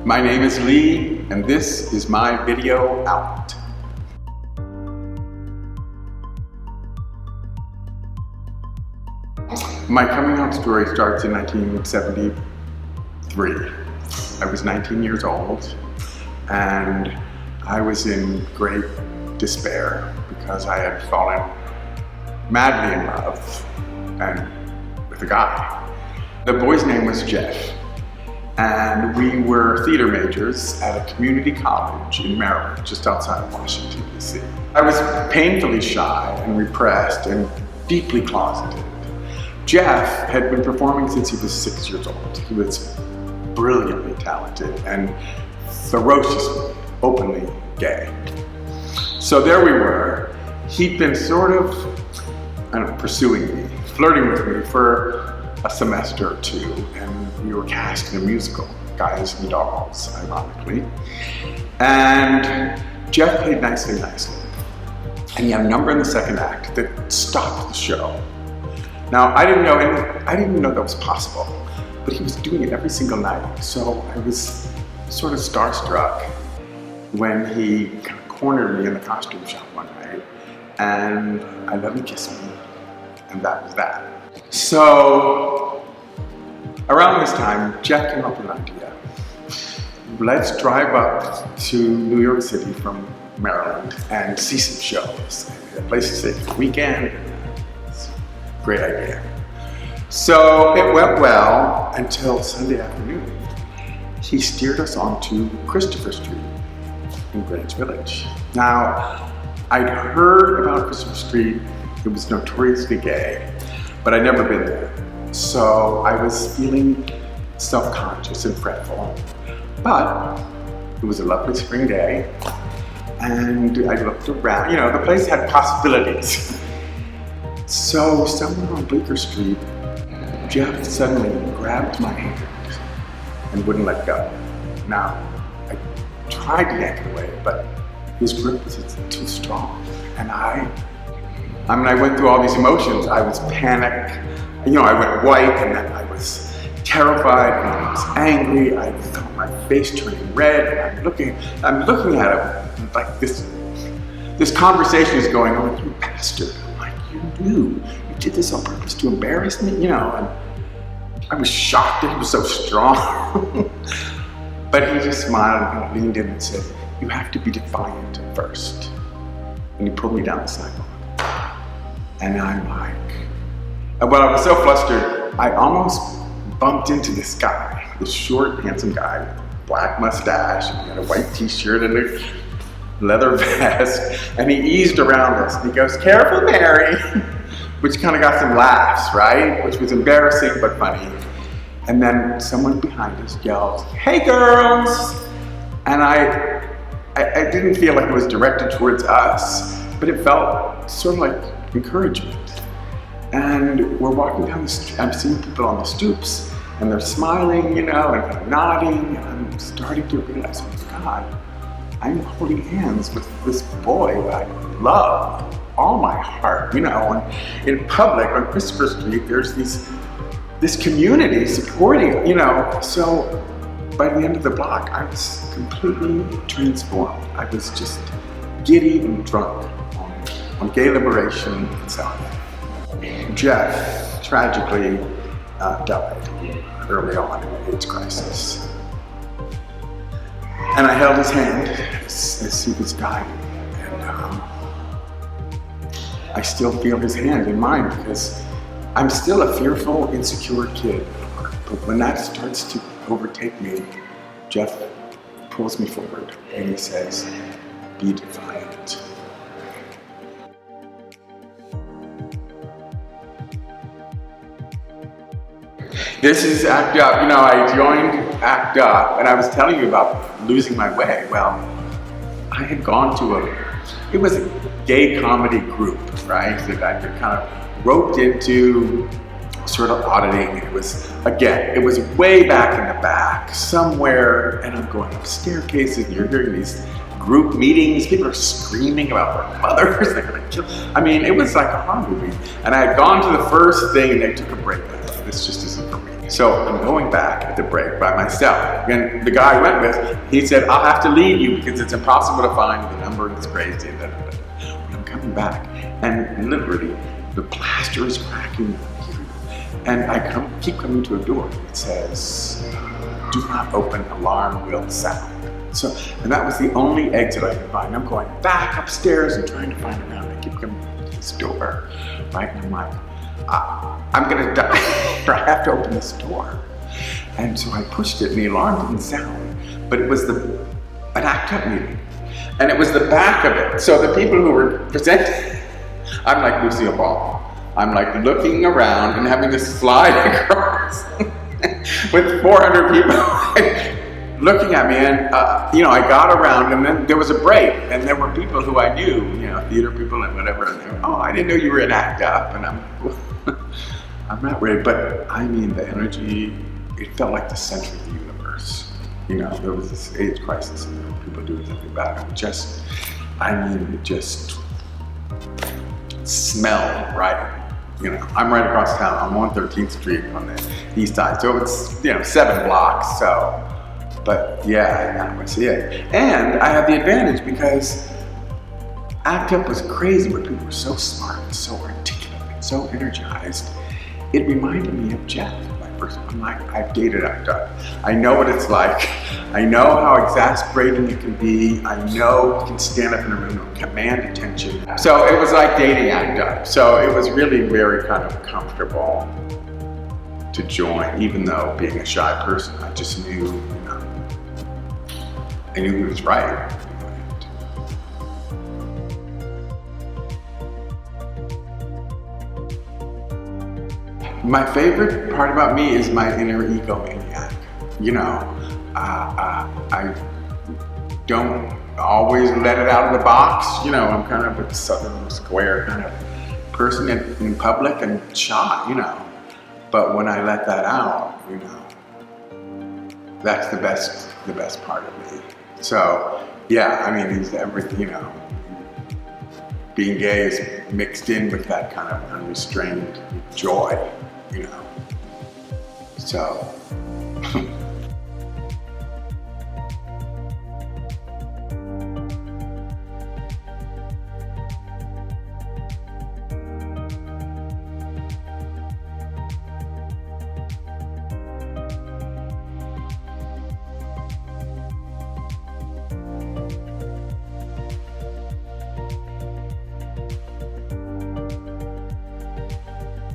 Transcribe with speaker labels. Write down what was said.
Speaker 1: My name is Lee, and this is my video out. My coming out story starts in 1973. I was 19 years old, and I was in great despair because I had fallen madly in love with a guy. The boy's name was Jeff, and we were theater majors at a community college in Maryland, just outside of Washington, D.C. I was painfully shy and repressed and deeply closeted. Jeff had been performing since he was 6 years old. He was brilliantly talented and ferociously, openly gay. So there we were. He'd been sort of, pursuing me, flirting with me for a semester or two, and we were cast in a musical, Guys and Dolls, ironically. And Jeff played nicely. And he had a number in the second act that stopped the show. Now, I didn't even know that was possible, but he was doing it every single night. So I was sort of starstruck when he kind of cornered me in the costume shop one night, and I let him kiss me, and that was that. So around this time, Jeff came up with an idea. Let's drive up to New York City from Maryland and see some shows. A place to stay for the weekend. Great idea. So it went well until Sunday afternoon. He steered us onto Christopher Street in Greenwich Village. Now, I'd heard about Christopher Street. It was notoriously gay, but I'd never been there. So I was feeling self-conscious and fretful. But it was a lovely spring day, and I looked around. You know, the place had possibilities. So somewhere on Bleecker Street, Jeff suddenly grabbed my hand and wouldn't let go. Now, I tried to yank it away, but his grip was too strong. And I went through all these emotions. I was panicked. You know, I went white, and then I was terrified, and I was angry. I felt my face turning red, and I'm looking at him like this conversation is going on. You bastard. You knew. You did this on purpose to embarrass me, you know, and I was shocked that he was so strong. But he just smiled and leaned in and said, "You have to be defiant first." And he pulled me down the sidewalk. And I'm like, well, I was so flustered, I almost bumped into this guy, this short, handsome guy with a black mustache, and he had a white t-shirt and a leather vest, and he eased around us, and he goes, "Careful, Mary," which kind of got some laughs, right? Which was embarrassing but funny. And then someone behind us yelled, "Hey, girls!" And I didn't feel like it was directed towards us, but it felt sort of like encouragement. And we're walking down the street. I'm seeing people on the stoops, and they're smiling, you know, and kind of nodding, and I'm starting to realize, oh my God, I'm holding hands with this boy that I love all my heart, you know. And in public on Christopher Street, there's this community supporting, you know. So by the end of the block, I was completely transformed. I was just giddy and drunk on gay liberation itself. Jeff tragically died early on in the AIDS crisis. And I held his hand as he was dying, and I still feel his hand in mine because I'm still a fearful, insecure kid. But when that starts to overtake me, Jeff pulls me forward and he says, "Be defiant." This is ACT UP. You know, I joined ACT UP, and I was telling you about losing my way. Well, I had gone to it was a gay comedy group, right, that I could kind of roped into sort of auditing. It was way back in the back somewhere, and I'm going up staircases, and you're hearing these group meetings, people are screaming about their mothers, they're gonna kill. I mean, it was like a horror movie. And I had gone to the first thing, and they took a break. I thought, this just isn't for me. So I'm going back at the break by myself. And the guy I went with, he said, I'll have to leave you because it's impossible to find the number and it's crazy. When I'm coming back, and literally the plaster is cracking. And I keep coming to a door that says, do not open, alarm will sound. So, and that was the only exit I could find. I'm going back upstairs and trying to find around. I keep coming to this door, right? And I'm like, I'm gonna die. I have to open this door. And so I pushed it and the alarm didn't sound, but it was an ACT UP meeting. And it was the back of it. So the people who were presenting, I'm like Lucille Ball. I'm like looking around and having to slide across with 400 people looking at me, and I got around, and then there was a break, and there were people who I knew, theater people and whatever, and they were, oh, I didn't know you were in ACT UP, and I'm not ready, but I mean the energy, it felt like the center of the universe. There was this AIDS crisis, and people doing something about it. It just smelled right. I'm right across town. I'm on 13th Street on the east side, so it's 7 blocks. So. But yeah, that was it. And I had the advantage because ACT UP was crazy, but people were so smart, and so articulate, and so energized. It reminded me of Jeff, my first one. I've dated ACT UP. I know what it's like. I know how exasperating it can be. I know you can stand up in a room and command attention. So it was like dating ACT UP. So it was really very kind of comfortable to join, even though being a shy person, I just knew, I knew he was right. My favorite part about me is my inner egomaniac. I don't always let it out of the box. I'm kind of a southern square kind of person in public and shy, But when I let that out, that's the best part of me. So, yeah, it's everything, being gay is mixed in with that kind of unrestrained joy, So,